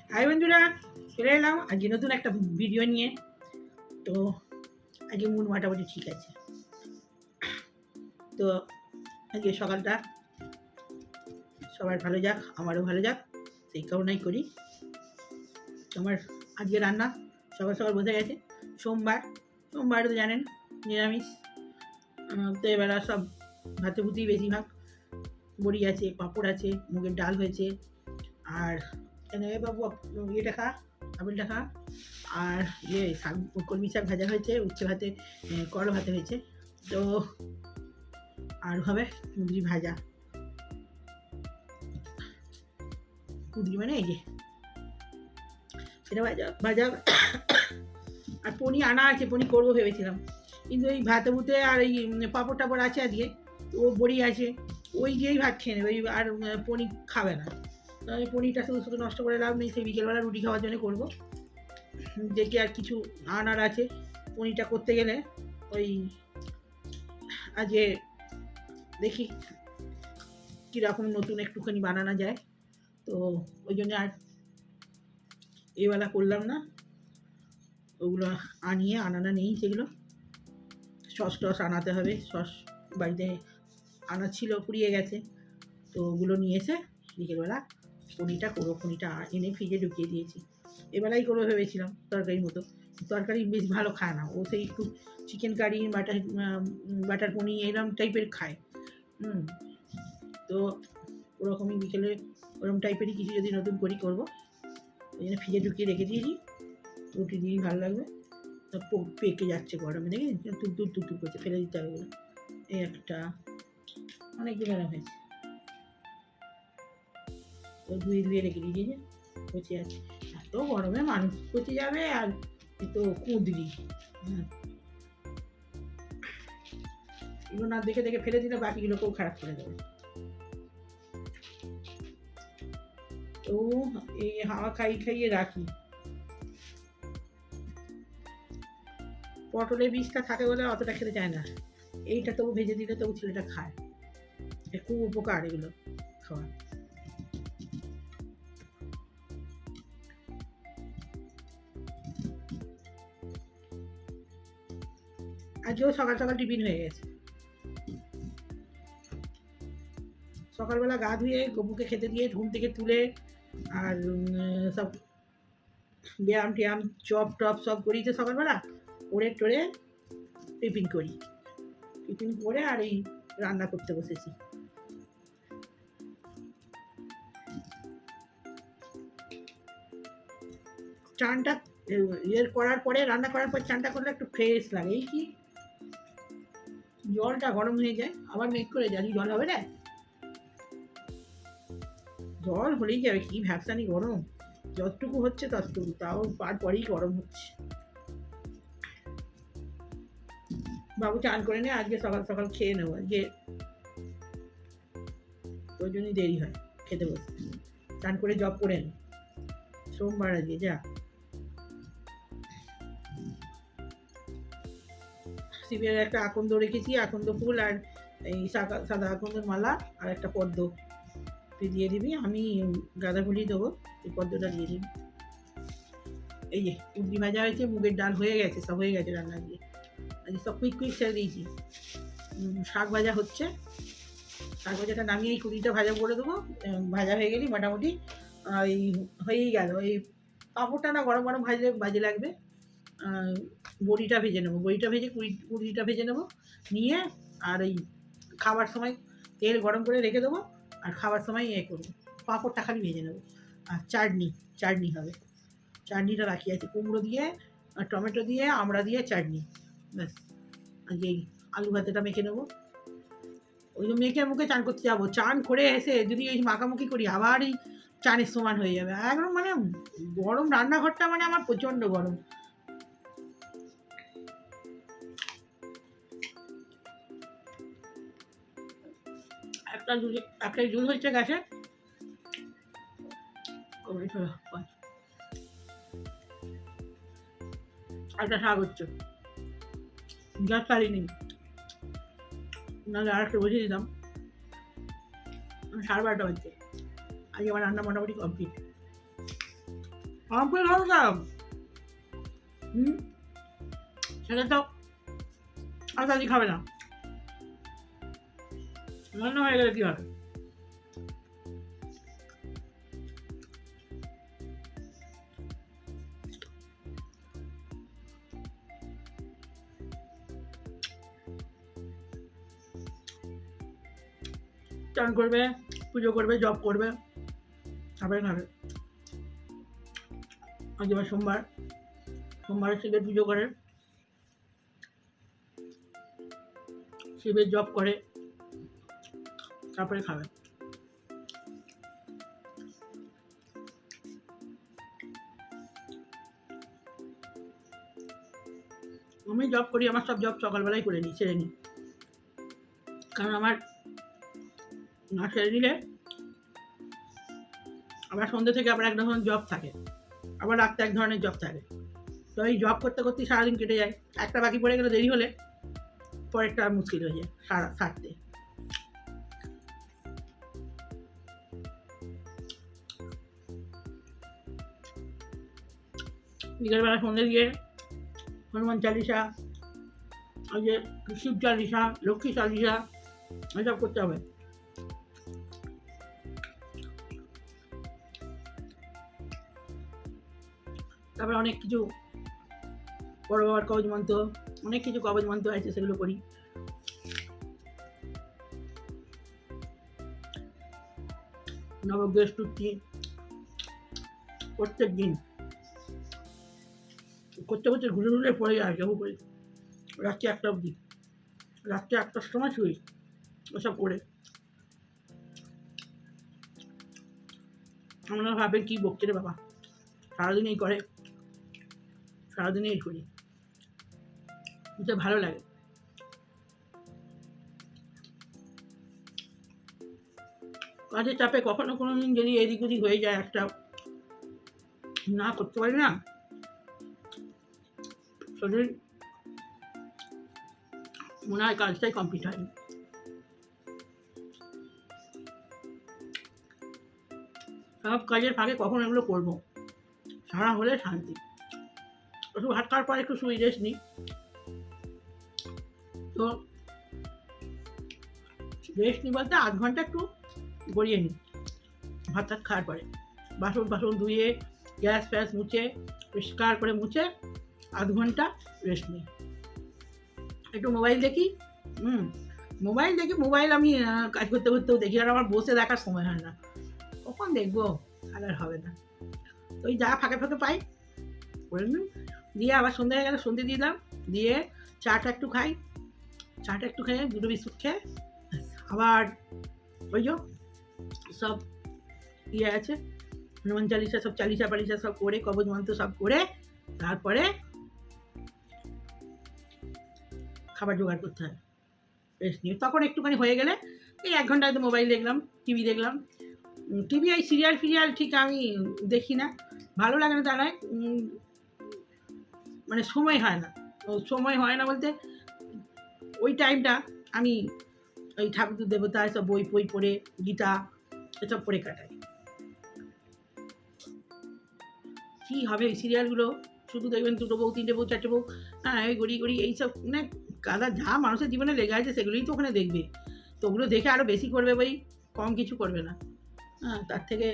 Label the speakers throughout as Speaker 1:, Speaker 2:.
Speaker 1: High বন্ধুরা, চলে এলাম আজকে নতুন একটা ভিডিও নিয়ে। তো আজকে মন মোটামুটি ঠিক আছে। তো আজকে সকালটা সবার ভালো যাক, আমারও ভালো যাক, সেই কামনাই করি। আমার আজকে রান্না সকাল সকাল বোঝা গেছে সোমবার। সোমবার তো জানেন নিরামিষ। তো এবার সব ভাতে ভুতি বেশিরভাগ, বড়ি আছে, পাঁপড় আছে, মুগের ডাল হয়েছে, আর বাবু ইয়েটা খা, আপেলটা খা, আর ইয়ে শাক, কলমি শাক ভাজা হয়েছে, উচ্ছে ভাতে, করলা ভাতে হয়েছে। তো আর হবে কুঁদরি ভাজা। কুঁদরি মানে এই যে সেটা ভাজা ভাজা। আর পনির আনা আছে, পনির করবো ভেবেছিলাম, কিন্তু এই ভাতে ভুতে আর এই পাঁপড় টাপড় আছে আজকে, ও বড়ি আছে, ওই দিয়েই ভাত খেয়ে নেবে। ওই আর পনির খাবে না। তাহলে পনিরটা শুধু শুধু নষ্ট করে লাভ নেই, সেই বিকেলবেলা রুটি খাওয়ার জন্য করবো। দেখি আর কিছু আনার আছে পনিরটা করতে গেলে। ওই আজকে দেখি কীরকম নতুন একটুখানি বানানো যায়। তো ওই জন্য আর এবেলা করলাম না। ওগুলো আনানা নেই, সেগুলো সস টস আনাতে হবে। সস বাড়িতে আনা ছিল, ফুরিয়ে গেছে। তো ওগুলো নিয়ে এসে বিকেলবেলা পনিরটা করবো। পনিরটা এনে ফ্রিজে ঢুকিয়ে দিয়েছি, এবেলাই করবো ভেবেছিলাম তরকারির মতো। তরকারি বেশ ভালো খায় না ও, সেই একটু চিকেন কারি, বাটার পনির এরকম টাইপের খায়। তো ওরকমই বিকেলে ওরকম টাইপেরই কিছু যদি নতুন করি করবো। ওই জন্য ফ্রিজে ঢুকিয়ে রেখে দিয়েছি, রুটি দিয়েই ভালো লাগবে। পেকে যাচ্ছে গরমে, দেখি তুল তুল তুল করছে, ফেলে দিতে হবে বলে। এই একটা অনেকদিন বেলা হয়েছে, তো ধুয়ে ধুয়ে রেখে দিয়েছি যে পচে আছে। এত গরমে মানুষ পচে যাবে, আর তো কুঁদরি এগুলো না দেখে দেখে ফেলে দিলে বাকিগুলোকেও খারাপ করে দেবে। তো এই হাওয়া খাইয়ে রাখি। পটলের বীজটা থাকে বলে অতটা খেতে চায় না, এইটা তবু ভেজে দিলে তবু ছেলেটা খায়। খুব উপকার এগুলো খাওয়া। আজকেও সকাল সকাল টিফিন হয়ে গেছে। সকালবেলা গা ধুয়ে গবুকে খেতে দিয়ে ঘুম থেকে তুলে আর সব ব্যায়াম ট্যায়াম চপ টপ সব করি তো সকালবেলা, করে টোরে টিফিন করি। টিফিন করে আর এই রান্না করতে বসেছি। চানটা করার পরে, রান্না করার পর চানটা করলে একটু ফ্রেশ লাগে। এই কি জলটা গরম হয়ে যায়, আবার মেঘ করে জানি জল হবে না। জল হলেই যাবে, কি ভ্যাপসানি গরম। যতটুকু হচ্ছে ততটুকু, তাও তারপরেই গরম হচ্ছে। বাবু চান করে নে, আজকে সকাল সকাল খেয়ে নেবো আজকে, ওই জন্যই দেরি হয় খেতে বসতে। চান করে জব করে নে, সোমবার আজকে যা। শিবের একটা আকন্দ রেখেছি, আকন্দ ফুল আর এই সাদা আকন্দের মালা, আর একটা পদ্ম তুই দিয়ে দিবি। আমি গাঁদা ফুলই দেবো, এই পদ্মটা দিয়ে দিবি। এই যে কুঁদরি ভাজা হয়েছে, মুগের ডাল হয়ে গেছে, সব হয়ে গেছে রান্না দিয়ে। আজকে সব কুইক ছেড়ে দিয়েছি। শাক ভাজা হচ্ছে, শাক ভাজাটা নামিয়ে এই কুঁদরিটা ভাজা করে দেবো। ভাজা হয়ে গেলেই মোটামুটি এই হয়েই গেল। এই পাঁপড়টা না গরম গরম ভাজলে বাজে লাগবে। বড়িটা ভেজে নেবো, বড়িটা ভেজে কুঁদরিটা ভেজে নেবো নিয়ে, আর এই খাবার সময় তেল গরম করে রেখে দেবো, আর খাবার সময় করবো। পাঁপড়টা খালি ভেজে নেবো। আর চাটনি হবে। চাটনিটা রাখি আছে, কুমড়ো দিয়ে আর টমেটো দিয়ে আমড়া দিয়ে চাটনি। ব্যাস, আজকে এই আলু ভাতেটা মেখে নেবো। ওই জন্য মেখে মুখে চান করতে যাবো। চান করে এসে যদি এই মাখামাখি করি, আবার এই চানের সমান হয়ে যাবে একদম। মানে গরম, রান্নাঘরটা মানে আমার প্রচণ্ড গরম। একটাই জুল হচ্ছে গ্যাসে, একটা শাক হচ্ছে, গ্যাস চালিয়ে নাহলে আর একটা বসিয়ে দিতাম। 12:30 হচ্ছে, আজকে আমার রান্না মোটামুটি কমপ্লিট। অল্পই খাবো না। সেটা তো আর দাদি খাবে না, রান্না হয়ে গেলে কি হয়? চান করবে, পুজো করবে, জব করবে, তারপরে খাবে। আজ এবার সোমবার, সোমবারে শিবের পুজো করে, শিবের জব করে, তারপরে খাবে। আমি জব করি, আমার সব জব সকালবেলায় করে নিই, সেরে নিই। কারণ আমার না সেরে নিলে আবার সন্ধ্যে থেকে আবার এক ধরনের জব থাকে, আবার রাত্রে এক ধরনের জব থাকে। তো এই জব করতে করতেই সারাদিন কেটে যায়, একটা বাকি পড়ে গেলে দেরি হলে পরেরটা মুশকিল হয়ে যায় সারতে। বিকেলবেলা সন্ধ্যে দিয়ে হনুমান চালিসা, ওই যে শিব চালিসা, লক্ষ্মী চালিসা, এসব করতে হবে। তারপরে অনেক কিছু বড় বাবার কবজ মন্ত্র, অনেক কিছু কবজ মন্ত্র আছে, সেগুলো করি। নবগ্রহ স্তুতি প্রত্যেক দিন করতে করতে ঘুরে ঘুরে পড়ে যায় কেউ করি, রাত্রি 1টা অবধি, রাত্রি 8টার সময় শুই ওসব করে। আমরা ভাবেন কী বকছে রে বাবা, সারাদিন এই করে, সারাদিন এই করি, এটা ভালো লাগে। কাজের চাপে কখনো কোনো দিন যদি এদিক ওদিক হয়ে যায়, একটা না করতে পারি না, শরীর মনে হয় কাজটাই কমপ্লিট হয়নি। সব কাজের ফাঁকে কখন এগুলো করবো, সারা হলে শান্তি। একটু ভাত খাওয়ার পর একটু শুই, রেস্ট নিই। তো রেস্ট নিই বলতে 8 ঘন্টা একটু গড়িয়ে নিই ভাত টাত খাওয়ার পরে, বাসন বাসন ধুয়ে গ্যাস ফ্যাস মুছে পরিষ্কার করে মুছে 8 ঘন্টা রেস্ট নিই। একটু মোবাইল দেখি, মোবাইল দেখি, মোবাইল আমি কাজ করতে করতেও দেখি, আর আমার বসে দেখার সময় হয় না, কখন দেখবো, আর হবে না। তো ওই যা ফাঁকে ফাঁকে পাই করে নিই, দিয়ে আবার সন্ধ্যে হয়ে গেলে সন্ধ্যে দিলাম, দিয়ে চাটা একটু খাই, চাটা একটু খেয়ে 2টো বিস্কুট খেয়ে আবার ওই যে সব ইয়ে আছে হনুমান চালিসা, সব চালিসা পালিসা সব করে, কবজ মন্ত্র সব করে, তারপরে খাবার জোগাড় করতে হয়, রেস্ট নিয়ে। তখন একটুখানি হয়ে গেলে এই 1 ঘন্টা হয়তো মোবাইল দেখলাম, টিভি দেখলাম। টিভি এই সিরিয়াল ফিরিয়াল ঠিক আমি দেখি না, ভালো লাগে না তা নয়, মানে সময় হয় না, সময় হয় না বলতে ওই টাইমটা আমি ওই ঠাকুর দেবতা এসব বই বই পড়ে, গীতা এসব পড়ে কাটাই। কী হবে এই সিরিয়ালগুলো, শুধু দেখবেন 2টো বউ, 3টে বউ, 4টে বউ, হ্যাঁ ওই গড়ি গড়ি এইসব, মানে কাদা যা মানুষের জীবনে লেগে আছে সেগুলোই তো ওখানে দেখবে। তো ওগুলো দেখে আরও বেশি করবে, বই কম কিছু করবে না। হ্যাঁ, তার থেকে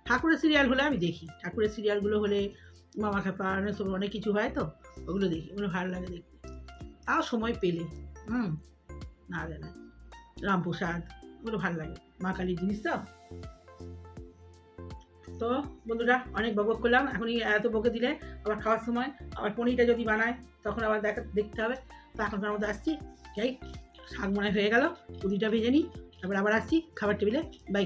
Speaker 1: ঠাকুরের সিরিয়াল হলে আমি দেখি, ঠাকুরের সিরিয়ালগুলো হলে মামা খাপা সব অনেক কিছু হয়, তো ওগুলো দেখি, ওগুলো ভালো লাগে দেখতে, তাও সময় পেলে। না রে না, রামপ্রসাদ, ওগুলো ভালো লাগে, মা কালীর জিনিস তো। তো বন্ধুরা অনেক বক করলাম, এখনই এত বকে দিলে আবার খাওয়ার সময় আবার পনিরটা যদি বানায় তখন আবার দেখতে হবে। তো এখনকার মধ্যে আসছি, যাই, শাক মনে হয়ে গেল, পুদিটা ভেজে নিই, তারপর আবার আসছি খাবার টেবিলে, বাই।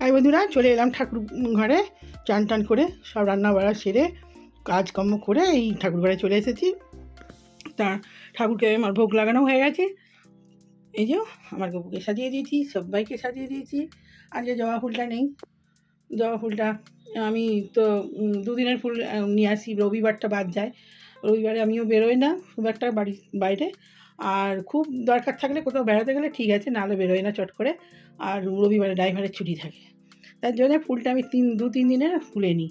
Speaker 1: এই বন্ধুরা চলে এলাম ঠাকুর ঘরে, চান টান করে সব রান্না বাড়া সেরে কাজকর্ম করে এই ঠাকুর ঘরে চলে এসেছি। তা ঠাকুরকে আমার ভোগ লাগানো হয়ে গেছে, এই যে আমার গপুকে সাজিয়ে দিয়েছি, সবাইকে সাজিয়ে দিয়েছি। আজকে জবা ফুলটা নেই, জবা ফুলটা আমি তো 2 দিনের ফুল নিয়ে আসি, রবিবারটা বাদ যায়, রবিবারে আমিও বেরোই না খুব একটা বাইরে, আর খুব দরকার থাকলে কোথাও বেড়াতে গেলে ঠিক আছে, নাহলে বেরোই না চট করে, আর রবিবারে ড্রাইভারের ছুটি থাকে, তার জন্য ফুলটা আমি 2-3 দিনের ফুলে নিই।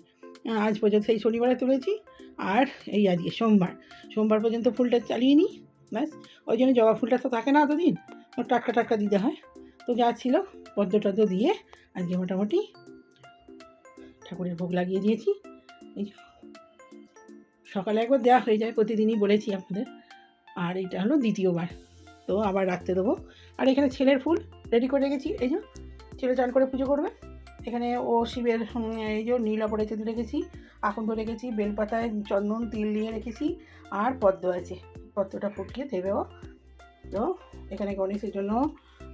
Speaker 1: আজ পর্যন্ত সেই শনিবারে তুলেছি, আর এই আজকে সোমবার পর্যন্ত ফুলটা চালিয়ে নিই, ব্যাস। ওই জন্য জবা ফুলটা তো থাকে না এতদিন, টাটকা টাটকা দিতে হয়। তো যা ছিল পদ্ম টদ্ম দিয়ে আজকে মোটামুটি ঠাকুরের ভোগ লাগিয়ে দিয়েছি। এই সকালে একবার দেওয়া হয়ে যায়, প্রতিদিনই বলেছি আপনাদের, আর এইটা হলো দ্বিতীয়বার, তো আবার রাখতে দেবো। আর এখানে ছেলের ফুল রেডি করে রেখেছি, এই যে ছেলে চান করে পুজো করবে। এখানে ও শিবের এই যে নীল অপরাজিত রেখেছি, আকন্দ রেখেছি, বেলপাতায় চন্দন তিল দিয়ে রেখেছি, আর পদ্ম আছে, পদ্মটা ফুটিয়ে দেবে ও। তো এখানে গণেশের জন্য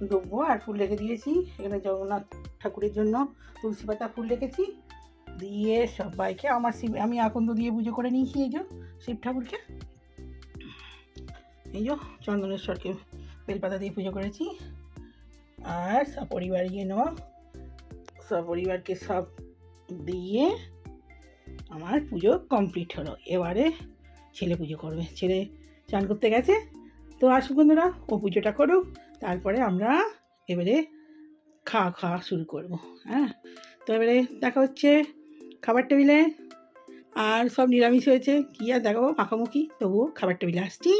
Speaker 1: দুব্বো আর ফুল রেখে দিয়েছি, এখানে জগন্নাথ ঠাকুরের জন্য তুলসী পাতা ফুল রেখেছি, দিয়ে সবাইকে আমি আকন্দ দিয়ে পুজো করে নিয়েছি, এই যে শিব ঠাকুরকে, এই যে চন্দনেশ্বরকে বেলপাতা দিয়ে পুজো করেছি। আর সপরিবার সপরিবারকে সব দিয়ে আমার পুজো কমপ্লিট হলো। এবারে ছেলে পুজো করবে, ছেলে চান করতে গেছে, তো আসুক বন্ধুরা, ও পুজোটা করুক, তারপরে আমরা এবারে খাওয়া শুরু করব। হ্যাঁ, তো এবারে দেখা হচ্ছে খাবার টেবিলে। আর সব নিরামিষ হয়েছে, কী আর দেখাবো মাখামুখি, তবুও খাবার টেবিলে আসছি।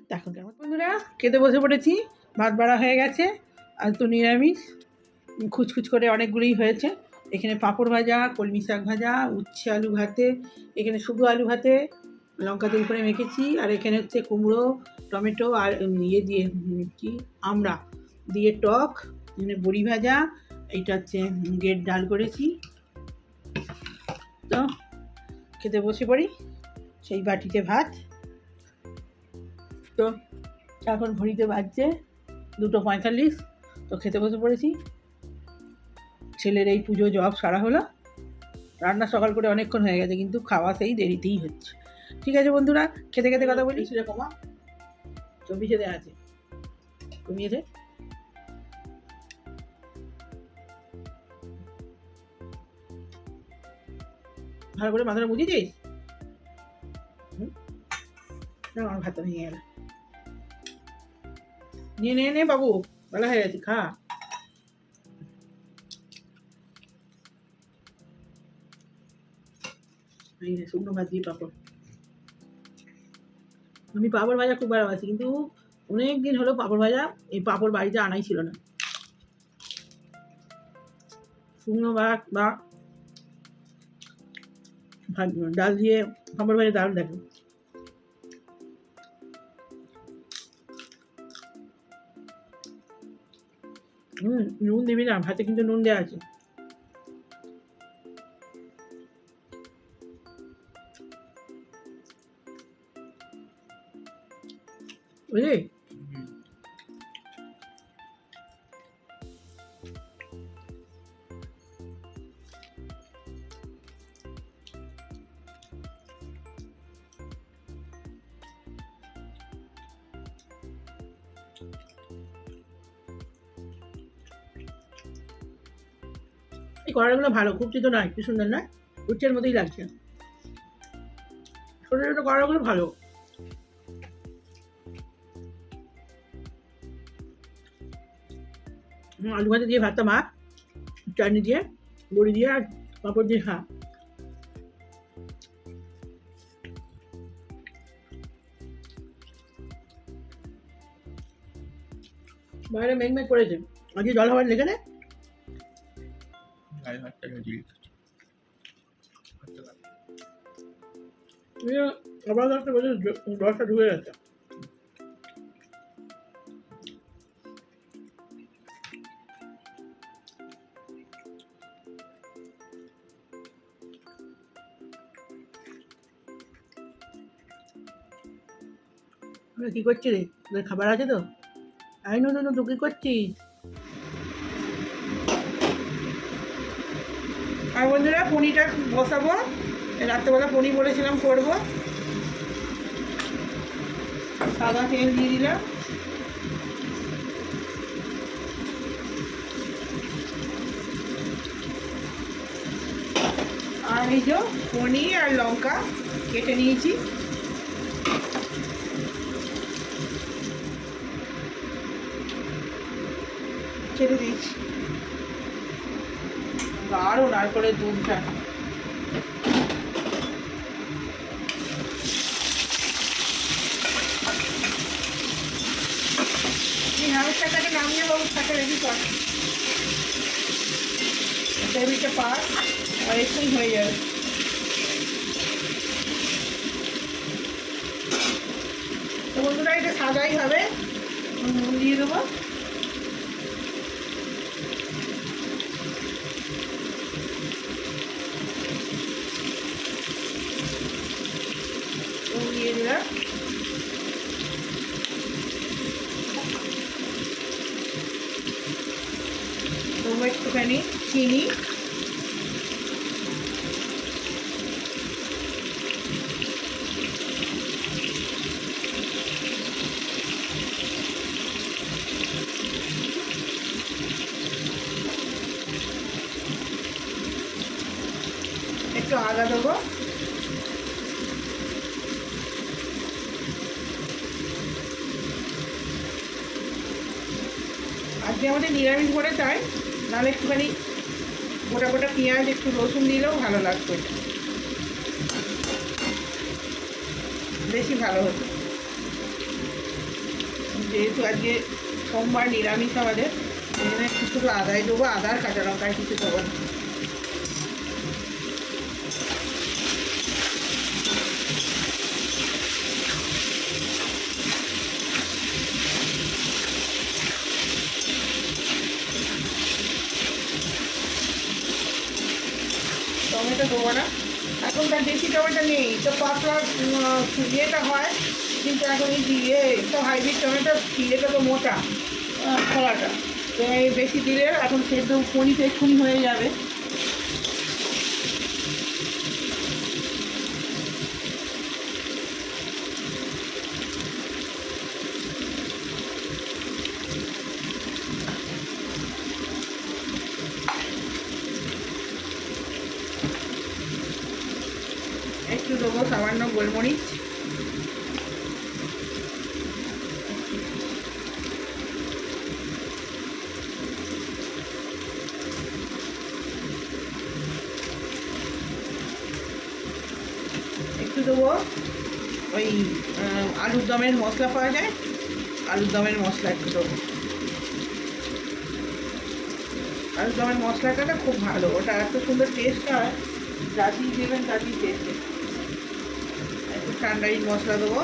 Speaker 1: দেখো কেমন বন্ধুরা, খেতে বসে পড়েছি, ভাত বাড়া হয়ে গেছে, আর তো নিরামিষ খুচখুচ করে অনেকগুলোই হয়েছে। এখানে পাঁপড় ভাজা, কলমি শাক ভাজা, উচ্ছে আলু ভাতে, এখানে শুধু আলু ভাতে লঙ্কা তেল করে মেখেছি, আর এখানে হচ্ছে কুমড়ো টমেটো আর ইয়ে দিয়ে কি আমড়া দিয়ে টক, এখানে বড়ি ভাজা, এইটা হচ্ছে গেট ডাল করেছি। তো খেতে বসে পড়ি, সেই বাটিতে ভাত। তো এখন ঘড়িতে বাজছে 2:45, তো খেতে বসে পড়েছি। ছেলের এই পুজো জব সারা হলো, রান্না সকাল করে অনেকক্ষণ হয়ে গেছে, কিন্তু খাওয়া সেই দেরিতেই হচ্ছে। ঠিক আছে বন্ধুরা, খেতে খেতে কথা বলি। সেটা কমা 24 দেওয়া আছে, কমিয়েছে। ভালো করে মাথাটা বুঝিয়েছিস না? আমার ভাতটা ভেঙে গেল, নিয়ে নে বাবু, বেলা হয়ে গেছে, খা। এই রে শুকনো ভাত দিয়ে পাঁপড়। আমি পাঁপড় ভাজা খুব ভালোবাসি, কিন্তু অনেক দিন হলো পাঁপড় ভাজা, এই পাঁপড় বাড়িতে আনাই ছিল না। শুকনো ভাত বা ডাল দিয়ে পাঁপড় ভাজা দারুণ দেখে। নুন দিবি না ভাতে, কিন্তু নুন দেওয়া আছে। বুঝলি? এই কড়াইগুলো ভালো, খুব চিতো নয়, কি সুন্দর নয়, উচ্চের মতোই লাগছে। ছোটো ছোটো কড়াইগুলো ভালো। আলু ভাজা দিয়ে ভাতটা মাখ, চাটনি দিয়ে, বড়ি দিয়ে, আর পাঁপড় দিয়ে খা। বাইরে মেঘ করেছে, আজকে জল হওয়ার লেগে নেই। আবার 10টা বাজে, 10টা ঢুকে গেছে। কি করছিস রে? তোদের খাবার আছে তো? আই নো তুই কি করছিস? আর বন্ধুরা, পনিরটা বসাবো, রাত্রেবেলা পনির বলেছিলাম করবো। সাদা তেল দিয়ে দিলাম, আর এই যে পনির আর লঙ্কা কেটে নিয়েছি, ছেড়ে দিয়েছি। দারুণ, আর করে দুধটা বাবু থাকে রেডি কর, টেবিলটা পার আর এক্ষুনি হয়ে যাবে। তো বন্ধুরা এটা সাদাই হবে, নুন দিয়ে দেবো। নুন দিয়ে দিলাম, দেবো একটুখানি চিনি, একটু আদা দেবো, আজকে আমাদের নিরামিষ করে তাই, নাহলে একটুখানি গোটা গোটা পেঁয়াজ একটু রসুন দিলেও ভালো লাগতো, বেশি ভালো হতো। যেহেতু আজকে সোমবার নিরামিষ আমাদের, এখানে একটু শুধু আদায় দেবো, আদার কাঁচা লঙ্কায় কিছু দেবো না। টমেটো দেবো না, এখনকার দেশি টমেটো নেই, তো পাতলা ইয়েটা হয়, কিন্তু এখন এই দিয়ে তো হাইব্রিড টমেটো ইয়েটা তো মোটা খোলাটা, তো এই বেশি দিলে এখন সেদ্ধ পনিতে এক্ষুনি হয়ে যাবে। একটু দেবো সামান্য গোলমরিচ, একটু দেবো ওই আলুর দমের মশলা পাওয়া যায়, আলুর দমের মশলা একটু দেবো। আলুর দমের মশলাটা খুব ভালো, ওটা এত সুন্দর টেস্ট হয়, যাতেই দেবেন তাতেই টেস্ট। একটু ঠান্ডাই মশলা দেবো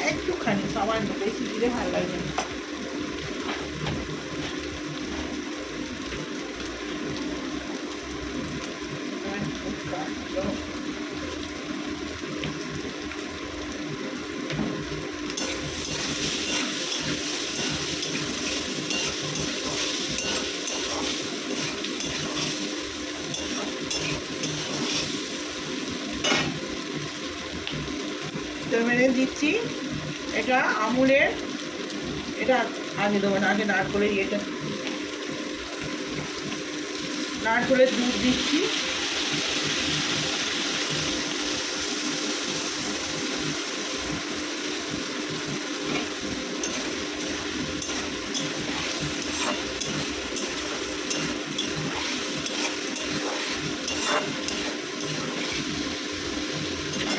Speaker 1: একটুখানি, সামান্য, বেশি দিলে ভালো লাগবে না। মেরে দিচ্ছি এটা আমুলের, এটা আগে দেবো না, আগে নারকলের ইয়েটা, নারকলের দুধ দিচ্ছি,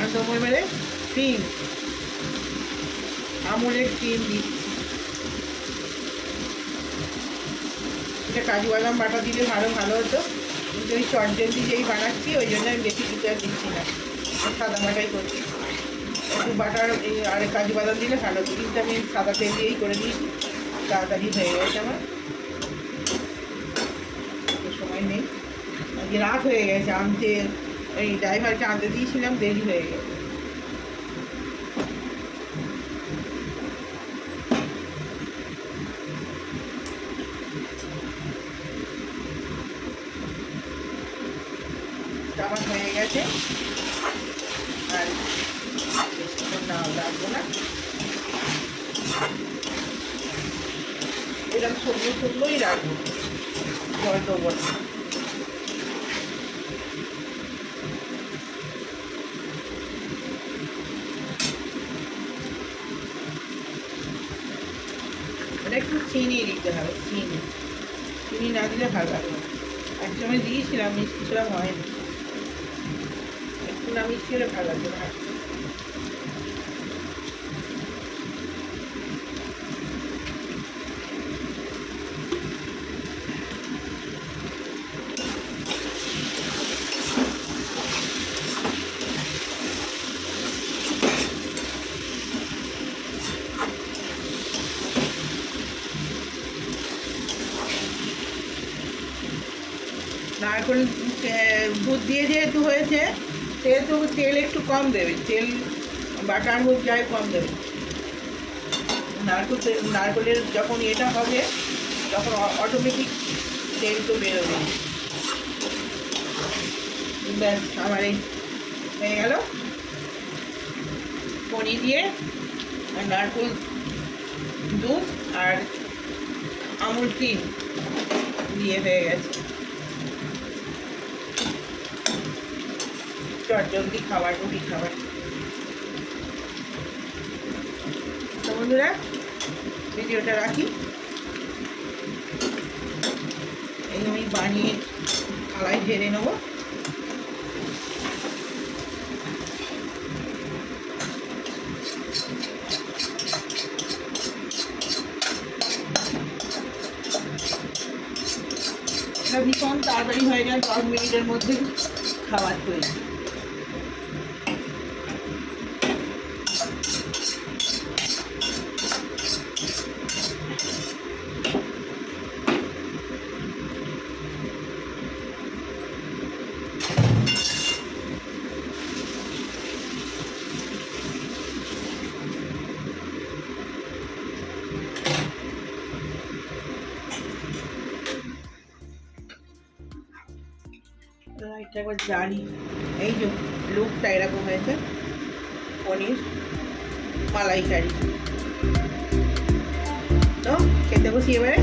Speaker 1: আর দেবো এবারে ক্রিম, আমুলের ক্রিম দিচ্ছি। এটা কাজু বাদাম বাটা দিলে ভালো হতো, কিন্তু ওই চটজলদি যেই বানাচ্ছি ওই জন্য আমি বেশি কিছু আর দিচ্ছি না, সাদা বাটাই করছি। একটু বাটার এই আর কাজু বাদাম দিলে ভালো হতো, কিন্তু আমি সাদা তেল দিয়েই করে দিয়েছি, তাড়াতাড়ি হয়ে গেছে আমার, সময় নেই, আজকে রাত হয়ে গেছে আনতে, ওই ড্রাইভারকে আনতে দিয়েছিলাম, দেরি হয়ে গেছে। আমার হয়ে গেছে, আর না রাখবো না, এরকম শুকনো শুকনোই রাখবো, জল দেবো না। একটু চিনি দিতে হবে, চিনি, চিনি না দিলে ভালো লাগবে। এক সময় দিয়েছিলাম, মিষ্টি ছিলাম হয়নি, একটু না মিষ্টি হলে ভালো লাগবে না। নারকেল দুধ দিয়ে যেহেতু হয়েছে সেহেতু তেল একটু কম দেবে, তেল বাটার হোক যাই কম দেবে। নারকেলের যখন এটা হবে তখন অটোমেটিক তেল তো বেরোবে। ব্যাস আমার এই হয়ে গেল পনির দিয়ে আর নারকেল দুধ আর আমুল ক্রিম দিয়ে হয়ে গেছে। চটজলদি খাবার, রুটি খাবার। তো বন্ধুরা ভিডিওটা রাখি, এই আমি বানিয়ে থালায় ঢেলে নেবো। ভীষণ তাড়াতাড়ি হয়ে যায়, 10 মিনিটের মধ্যে খাবার তৈরি। এটা একবার জানি, এই যে লুকটা এরকম হয়েছে পনির মালাইকারি। তো খেতে বসি এবারে।